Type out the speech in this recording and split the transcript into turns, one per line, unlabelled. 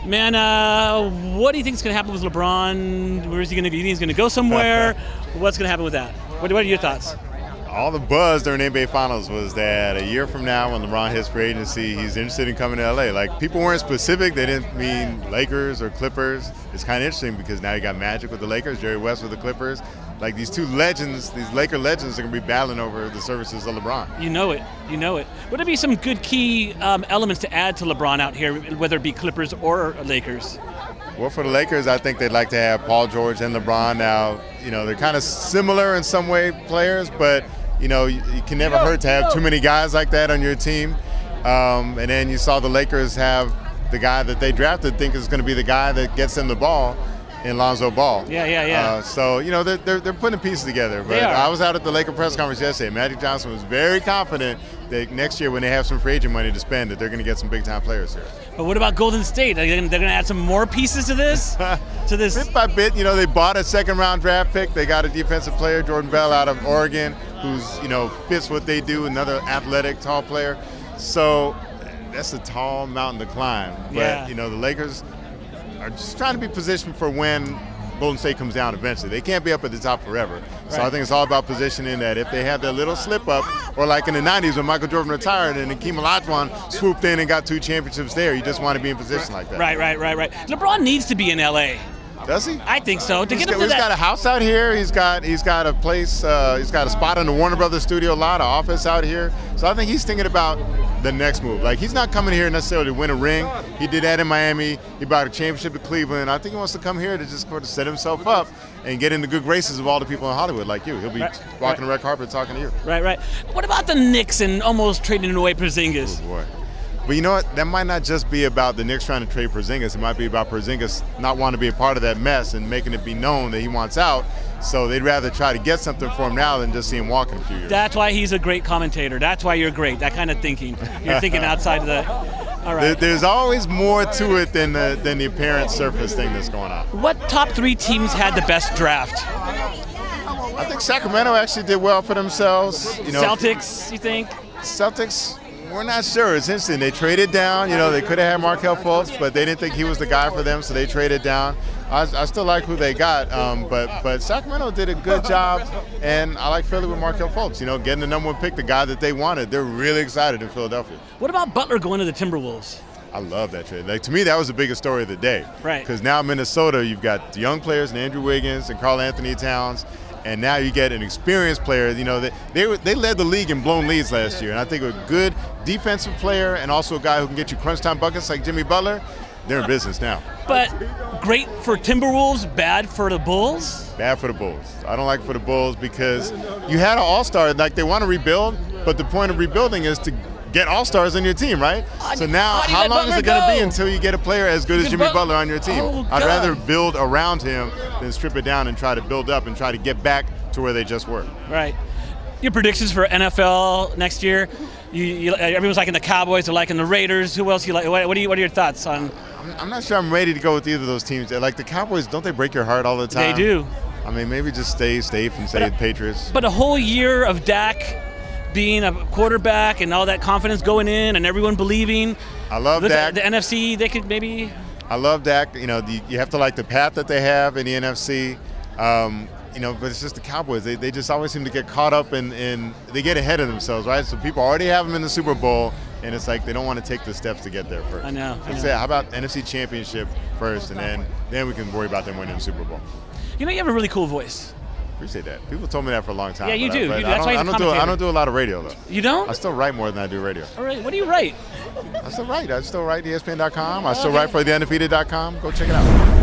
Man, what do you think is going to happen with LeBron? Where is he going to go? You think he's going to go somewhere? What's going to happen with that? What are your thoughts?
All the buzz during the NBA Finals was that a year from now, when LeBron hits free agency, he's interested in coming to LA. Like, people weren't specific. They didn't mean Lakers or Clippers. It's kind of interesting because now you got Magic with the Lakers, Jerry West with the Clippers. Like, these two legends, these Laker legends, are going to be battling over the services of LeBron.
You know it. Would there be some good key elements to add to LeBron out here, whether it be Clippers or Lakers?
Well, for the Lakers, I think they'd like to have Paul George and LeBron. Now, they're kind of similar in some way, players, but you can never hurt to have too many guys like that on your team. And then you saw the Lakers have the guy that they drafted think is going to be the guy that gets them the ball in Lonzo Ball.
Yeah.
So, they're putting pieces together. But I was out at the Laker press conference yesterday. Magic Johnson was very confident that next year when they have some free agent money to spend, that they're going to get some big-time players here.
But what about Golden State? They're going to add some more pieces to this?
Bit by bit, they bought a second-round draft pick. They got a defensive player, Jordan Bell, out of Oregon, who's, fits what they do, another athletic, tall player. So that's a tall mountain to climb. But, the Lakers are just trying to be positioned for when Golden State comes down eventually. They can't be up at the top forever. So I think it's all about positioning that if they have that little slip up, or like in the 90s when Michael Jordan retired and Hakeem Olajuwon swooped in and got 2 championships there, you just want to be in position like that.
Right. LeBron needs to be in LA.
Does he?
I think so. He's
got a house out here. He's got a place. He's got a spot in the Warner Brothers studio lot, an office out here. So I think he's thinking about the next move. Like, he's not coming here necessarily to win a ring. He did that in Miami. He brought a championship to Cleveland. I think he wants to come here to just sort of set himself up and get in the good graces of all the people in Hollywood like you. He'll be walking the red carpet talking to you.
Right. What about the Knicks and almost trading away Porzingis?
Oh, boy. But you know what? That might not just be about the Knicks trying to trade Porzingis. It might be about Porzingis not wanting to be a part of that mess and making it be known that he wants out. So they'd rather try to get something for him now than just see him walk in a few years.
That's why he's a great commentator. That's why you're great. That kind of thinking. You're thinking outside of the. All right.
There's always more to it than the apparent surface thing that's going on.
What top 3 teams had the best draft?
I think Sacramento actually did well for themselves.
Celtics, you think?
Celtics, we're not sure. It's interesting. They traded down. They could have had Markelle Fultz, but they didn't think he was the guy for them, so they traded down. I still like who they got, but Sacramento did a good job, and I like Philly with Markelle Fultz. Getting the number 1 pick, the guy that they wanted. They're really excited in Philadelphia.
What about Butler going to the Timberwolves?
I love that trade. Like, to me, that was the biggest story of the day.
Right.
Because now Minnesota, you've got young players, and Andrew Wiggins and Karl Anthony Towns. And now you get an experienced player. They led the league in blown leads last year. And I think a good defensive player and also a guy who can get you crunch time buckets like Jimmy Butler, they're in business now.
But great for Timberwolves, bad for the Bulls?
Bad for the Bulls. I don't like it for the Bulls because you had an all-star. Like, they want to rebuild, but the point of rebuilding is to get all-stars on your team, right? So now, how long is it going to be until you get a player as good as Jimmy Butler on your team? I'd rather build around him than strip it down and try to build up and try to get back to where they just were.
Right. Your predictions for NFL next year? Everyone's liking the Cowboys, they're liking the Raiders. Who else you like? What are your thoughts on?
I'm not sure I'm ready to go with either of those teams. Like, the Cowboys, don't they break your heart all the time?
They do.
I mean, maybe just stay safe and say the Patriots.
But a whole year of Dak being a quarterback and all that confidence going in and everyone believing.
I love Dak.
The NFC, they could maybe.
I love Dak. You have to like the path that they have in the NFC. But it's just the Cowboys. They just always seem to get caught up in they get ahead of themselves, right? So people already have them in the Super Bowl, and it's like they don't want to take the steps to get there first.
I know.
How about NFC Championship first, and then we can worry about them winning the Super Bowl.
You have a really cool voice.
Appreciate that. People told me that for a long time.
Yeah, you do.
That's why I don't do a lot of radio, though.
You don't?
I still write more than I do radio.
All right. What do you write?
I still write ESPN.com. I still write for TheUndefeated.com. Go check it out.